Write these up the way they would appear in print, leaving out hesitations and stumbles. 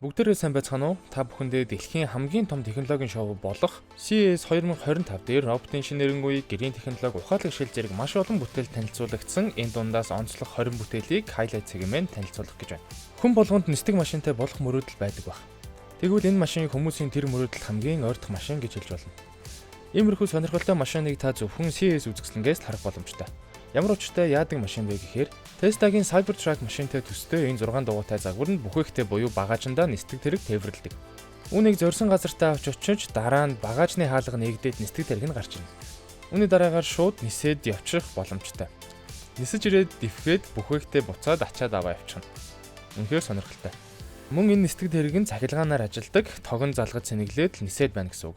Бүгдээрээ сайн байцгаана уу? Та бүхэндээ дэлхийн хамгийн том технологийн шоу болох CES 2025 дээр роботын шинэ нэрнгүй гэрийн технологи ухаалаг шил зэрэг маш олон бүтээл танилцуулагдсан. Энэ дундаас онцлог 20 бүтээлийг хайлайт сегмент танилцуулах гэж байна. Хүн болгонд нисдэг машинтай болох мөрөөдөл байдаг баг. Тэгвэл энэ машиныг хүмүүсийн тэр мөрөөдөлд хамгийн ойртох машин гэж хэлж болно. Иймэрхүү сонирхолтой машиныг та зөвхөн CES үзэсгэлэнгээс харах боломжтой. Ямар учиртай яадаг машин бэ гэхээр Tesla-гийн Cybertruck машинтай төстэй энэ 6 дугуйтай загвар нь бүхээгтэй буюу багажиндаа нисдэг тэрэг тээвэрлэдэг. Үүнийг зорьсон газартаа авч очиж дараа нь багажны хаалга нэгдээд нисдэг тэрэг нь гарч ирнэ. Үүний дараагаар шууд нисээд явчих боломжтой. Нисэж ирээд дэвхээд бүхээгтэй буцаад ачаад аваа явчихна. Үнэхээр сонирхолтой. Мөн энэ нисдэг тэрэг нь цахилгаанаар ажилдаг, тогон залгаж сэнэглээд нисээд байна гэсэн үг.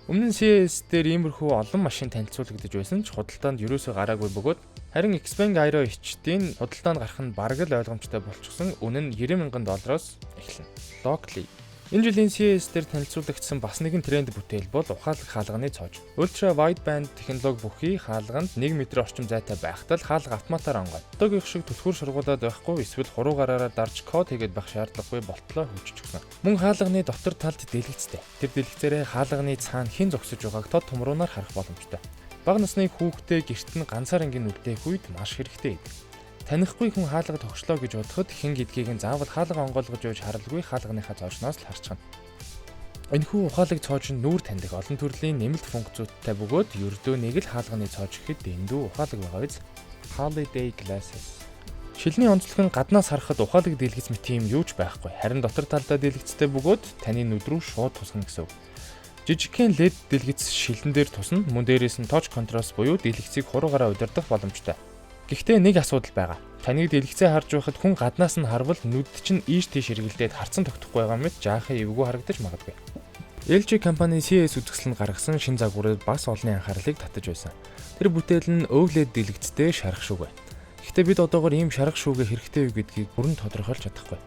Өмнө нь CES дээр иймэрхүү олон машин танилцуулагдаж байсан ч худалдаанд ерөөсөө гараагүй бөгөөд харин Xpeng Aero ичдийн худалдаанд гарах нь бараг л ойлгомжтой болчихсон. Үнэ нь $90,000-оос эхэлнэ. Locally. Энэ жилийн CES дээр танилцуулагдсан бас нэгэн тренд бүтээл бол ухаалаг хаалганы цоож. Ultra wideband технологи бүхий хаалганд 1 м орчим зайтай байхад л хаалга автоматар онгой. Одоогийн шиг түлхүүр сургуулаад байхгүй эсвэл хуруугаараа дарж код хийгээд байх шаардлагагүй болтлоо хөгжчихсөн. Мөн хаалганы дотор талд дэлгэцтэй. Тэр дэлгэцээрээ хаалганы цаана хэн зогсож байгааг тод томруунаар харах боломжтой. Бага насны хүүхдээ гэрт нь ганцаар ангийн үлдээх үед маш хэрэгтэй байдаг. Танихгүй хүн хаалга тогшлоо гэж бодоход хэн гэдгийг нь заавал хаалга онгойлгож явж харалгүй хаалганыхаа цоожноос л харчихна. Энэхүү ухаалаг цоож нь нүүр таньдаг олон төрлийн нэмэлт функцүүдтэй бөгөөд ердөө нэг л хаалганы цоож гэхэд дэндүү ухаалаг байгаа биз. Holiday glasses. Шилний онцлог нь гаднаас харахад ухаалаг дэлгэц мэт юм юу ч байхгүй. Харин дотор талдаа дэлгэцтэй бөгөөд таны нүд рүү шууд тусна гэсэн үг. Жижигхэн LED дэлгэц шилэн дээр тусна. Мөн дээрээс нь touch controls буюу дэлгэцийг хуруугаараа удирдах боломжтой. Гэхдээ нэг асуудал байгаа. Таныг дэлгэцээ харж байхад хүн гаднаас нь харвал нүд чинь ийш тийш эргэлдээд харцан тогтохгүй байгаа мэт жаахан эвгүй харагдаж магадгүй. LG компани CES үзэсгэлэнд гаргасан шинэ загварыг бас олонний анхаарлыг татаж байсан. Тэр бүтээл нь OLED дэлгэцтэй шарах шүүгээ. Гэхдээ бид одоогоор ийм шарах шүүгээ хэрэгтэй юу гэдгийг бүрэн тодорхойлж чадахгүй.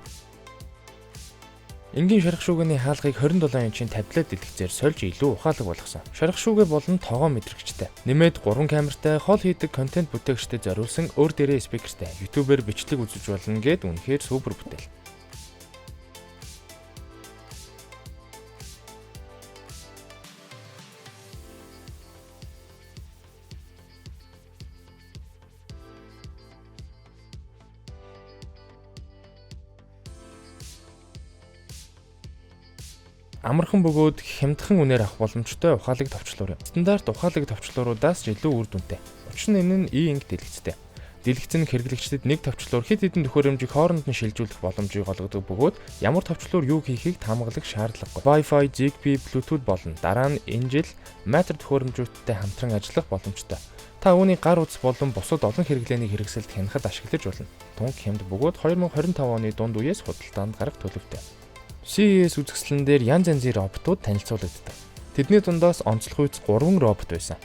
Энгийн шарах шүүгээний хаалгыг 27 инчийн таблет дэлгэцээр сольж илүү ухаалаг болгосон. Шарах шүүгээ болон тогоо мэдрэгчтэй. Нэмээд 3 камертай, хол хийдэг контент бүтээгчдэд зориулсан өөр дээрээ спикертэй. YouTube-ээр бичлэг үзэж болно гэд үнэхээр супер бүтээл. Амархан бөгөөд хямдхан үнээр авах боломжтой ухаалаг товчлуур юм. Стандарт ухаалаг товчлууруудаас ч илүү үр дүнтэй. Учир нь энэ нь E-ink дэлгэцтэй. Дэлгэц нь хэрэглэгчдэд нэг товчлуур хэд хэдэн төхөөрөмжийг хооронд нь шилжүүлэх боломжийг олгодог бөгөөд ямар товчлуур юу хийхийг таамаглах шаардлагагүй. Wi-Fi, Zigbee, Bluetooth болон дараа нь энэ жил Matter төхөөрөмжүүдтэй хамтран ажиллах боломжтой. Та үүний гар утас болон бусад олон хэрэглээний хэрэгсэлд хянахад ашиглаж болно. Тунх хямд бөгөөд 2025 оны дунд үеэс худалдаанд гарах төлөвтэй. CES үзэсгэлэн дээр янз янзын роботууд танилцуулагддаг. Тэдний дундаас онцлог үйц 3 робот байсан.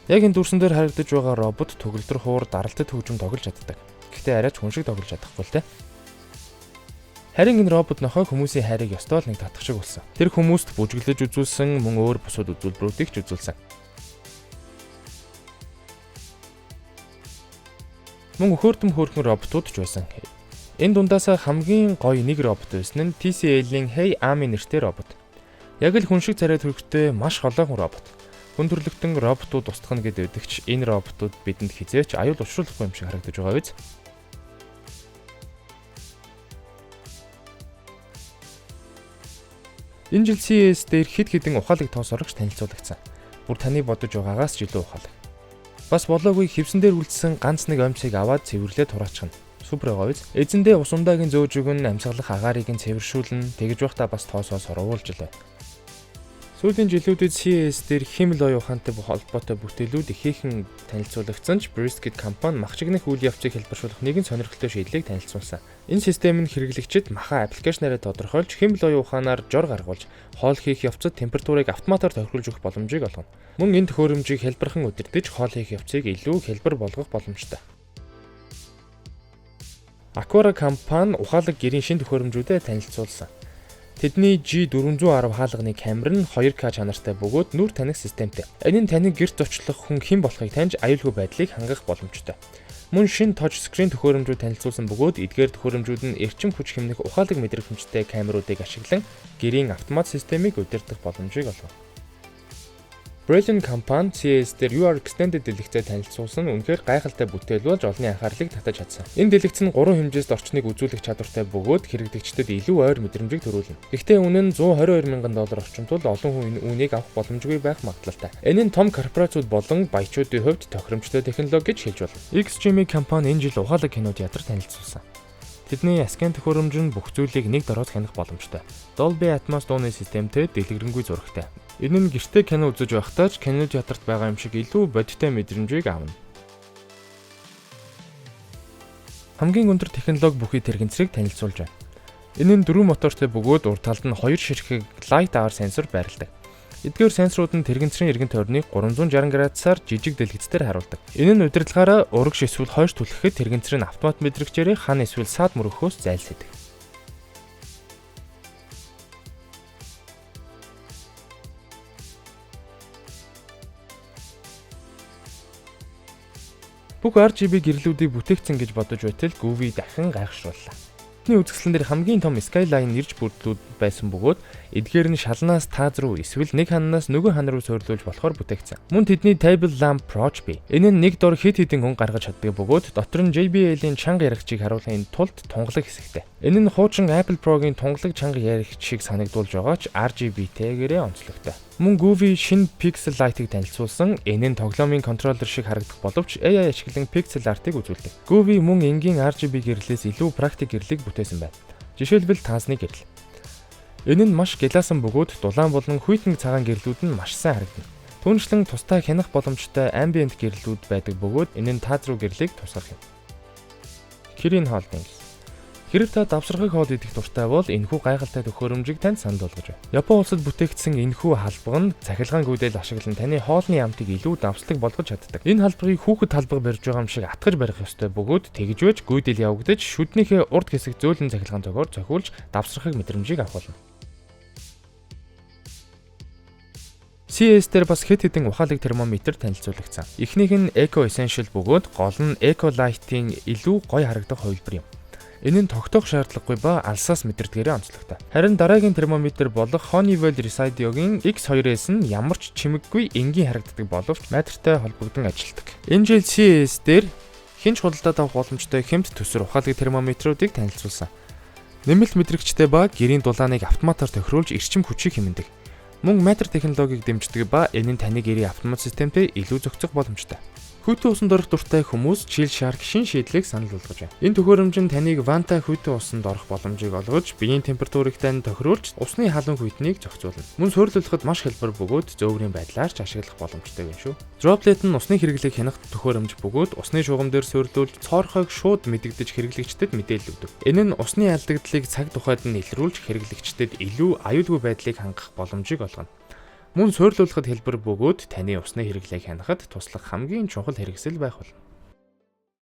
Яг энэ дүрсэн дээр харагдаж байгаа робот төгөлдөр хуур даралтад хөгжим тоглож чаддаг. Гэхдээ арайч хүн шиг тоглож чадахгүй л те. Харин энэ робот нохой хүмүүсийн хайрыг ёстой л нэг татах шиг болсон. Тэр хүмүүст бүжиглэж үзүүлсэн мөн өөр бусад үзүүлбэрүүдийг ч үзүүлсэн. Мөн өхөөртөм хөөрхөн роботууд ч байсан. Энэ дундаас хамгийн гоё нэг робот байсан нь TCL-ийн Hey Ami нэртэй робот. Яг л хүн шиг царай төрхтэй маш холоохон робот. Хүн төрлөختөн роботууд устгах гэдэг ч энэ роботууд бидэнд хизээч аюул учруулахгүй юм шиг харагдаж байгаа биз. Энэ жил CES дээр хэд хэдэн ухаалаг тоос орогч танилцуулагдсан. Бүр таны бодож байгаагаас ч илүү ухаалаг. Бас болоогүй хевсэн дээр үлдсэн ганц нэг оймцыг аваад цэвэрлээ тураачихна. Супер байгаа биз. Эзэндээ ус ундаагийн зөөж өгөн амьсгалах агаарыг нь цэвэршүүлнэ. Тэгж байхдаа бас тоосоос оруулж илээ. Сүүлийн жилүүдэд CES дээр химэл оюун ухаантай холбоотой бүтээлүүд ихээхэн танилцуулагдсан ч Briskit компани махчигнах үйл явцыг хэлбэршүүлэх нэгэн сонирхолтой шийдлийг танилцуулсан. Энэ систем нь хэрэглэгчид махан аппликейшнаараа тодорхойлж химэл оюун ухаанаар жор гаргуулж хоол хийх явцад температурыг автоматар тохируулж өгөх боломжийг олгоно. Мөн энэ төхөөрөмжийг хэлбэрхэн удирдах хоол хийх явцыг илүү хэлбэр болгох боломжтой. Aquara компани ухаалаг гэрийн шинэ төхөөрөмжүүдэд танилцуулсан. Тэдний G410 хаалганы камер нь 2K чанартай бөгөөд нүр таних системтэй. Энэ нь таныг гэрт зочлох хүн хэн болохыг таньж аюулгүй байдлыг хангах боломжтой. Мөн шинэ touch screen төхөөрөмжүүд танилцуулсан бөгөөд эдгээр төхөөрөмжүүд нь эрчим хүч хэмнэх ухаалаг мэдрэмжтэй камеруудыг ашиглан гэрийн автомат системийг удирдах боломжийг олгоно. Brilliant компани CES дээр UR Extended дэлгэцээ танилцуулсан үнэхээр гайхалтай бүтээл болж олонний анхаарлыг татаж чадсан. Энэ дэлгэц нь 3 хэмжээст орчныг үзүүлэх чадвартай бөгөөд хэрэглэгчдэд илүү ойр мэдрэмжийг төрүүлнэ. Гэхдээ үнэ нь $122,000 орчим тул олон хүн үүнийг авах боломжгүй байх магадлалтай. Энэ нь том корпорациуд болон баячуудын хувьд тохиромжтой технологи гэж хэлж болно. XGMI компани энэ жил ухаалаг кино театр танилцуулсан. Тэдний скан төхөөрөмж нь бүх зүйлийг нэг дороод хянах боломжтой. Dolby Atmos дууны системтэй дэлгэрэнгүй зурагтай. Энэ нь гэртээ кино үзэж байхдаа ч кино театрт байгаа юм шиг илүү бодиттой мэдрэмжийг авна. Хамгийн өндөр технологи бүхий тэрэгцрийг танилцуулж байна. Энэ нь 4 мотортой бөгөөд урд талд нь 2 ширхэг Light Hour сенсор байрладаг. Эдгээр сенсорууд нь тэрэгцрийн эргэн тойрныг 360 градусаар жижиг дэлгэцээр харуулдаг. Энэ нь удирдлагаараа урагш эсвэл хойш түлхэхэд тэрэгцрийн автомат мэдрэгчээр хан эсвэл саад мөрөхөөс зайлсхийдэг. Бүх RGB гэрлүүдийг бүтээгдсэн гэж бодож байтал Goovi дахин гайхшрууллаа. Тэдний үзэсгэлэн дээр хамгийн том Skyline ирж бүрдлүүд байсан бөгөөд эдгээр нь шалнаас тааз руу эсвэл нэг ханаас нөгөө хан руу суйрлуулж болохоор бүтээгдсэн. Мөн тэдний Table Lamp Approach бий. Энэ нь нэг дор хэд хэдэн хүн гаргаж чаддаг бөгөөд дотор нь JBL-ийн чанга яригчийг харуулахын тулд тунгалаг хэсэгтэй. Энэ нь хуучин Apple Pro-гийн тунгалаг чанга яригч шиг санагдуулж байгаа ч RGB-тэйгээрээ онцлогтой. Мөн Goovi шинэ Pixel Lite-ыг танилцуулсан. Энэ нь тоглоомын контроллер шиг харагдах боловч AI ашиглан Pixel Art-ыг үзүүлдэг. Goovi мөн энгийн RGB гэрлээс илүү практик гэрлийг бүтээсэн байна. Жишээлбэл таасны гэрэл. Энэ нь маш гэлаасан бөгөөд дулаан болон хүйтэн цагаан гэрлүүд нь маш сайн харагдана. Түүнчлэн тусдаа хянах боломжтой ambient гэрлүүд байдаг бөгөөд энэ нь тааз руу гэрлийг тусгах юм. Kirin Holdings. Хэрэг та давсархаг хоол идэх дуртай бол энэхүү гайхалтай төхөөрөмжийг танд санал болгож байна. Япон улсад бүтээгдсэн энэхүү халбага нь цахилгаан гүйдэл ашиглан таны хоолны амтыг илүү давслаг болгож чаддаг. Энэ халбагыг хүүхэд халбага барьж байгаа юм шиг атгаж барих ёстой бөгөөд тэгж байж гүйдэл явагдаж шүднийхээ урд хэсэг зөөлөн цахилгаан цогоор цохиулж давсархаг мэдрэмжийг авах болно. CES дээр бас хэд хэдэн ухаалаг термометр танилцуулагдсан. Эхнийх нь Eco Essential бөгөөд гол нь Eco Lite-ийн илүү гоё харагдах хувилбар юм. Энэ нь тогтоох шаардлагагүй ба алсаас мэдэрдгээрээ онцлогтой. Харин дараагийн термометр болох Honeywell Resideo-гийн X2-с нь ямар ч чимэггүй энгийн харагддаг боловч метртэй холбогдсон ажилтдаг. Энэ жил CES дээр хинч худалдаад авах боломжтой хэмт төсөр ухаалаг термометруудыг танилцуулсан. Нэмэлт мэдрэгчтэй ба гэрийн дулааныг автоматар тохируулж эрчим хүчийг хэмнэдэг. Мөн метр технологиг дэмждэг ба энэ нь таны гэрийн автомат системтэй илүү зохицох боломжтой. Хүйтэн усанд орох дуртай хүмүүс Chill Shark шин шийдлийг санал болгож байна. Энэ төхөөрөмж нь таныг Vanta хүйтэн усанд орох боломжийг олгож, биеийн температурыг тань тохируулж, усны халуун хүйтнийг зохицуулна. Мөн суйрлуулахад маш хялбар бөгөөд зөөврийн байдлаар ч ашиглах боломжтой байна шүү. Droplet нь усны хэрэглээг хянах төхөөрөмж бөгөөд усны шугам дээр суйрлуулж, цоорхойг шууд мэдэгдэж хэрэглэгчдэд мэдээлэл өгдөг. Энэ нь усны алдагдлыг цаг тухайд нь илрүүлж, хэрэглэгчдэд илүү аюулгүй байдлыг хангах боломжийг олгоно. Мөн суйрлуулахад хэлбэр бөгөөд таны усны хэрэглээг хянахад туслах хамгийн чухал хэрэгсэл байх болно.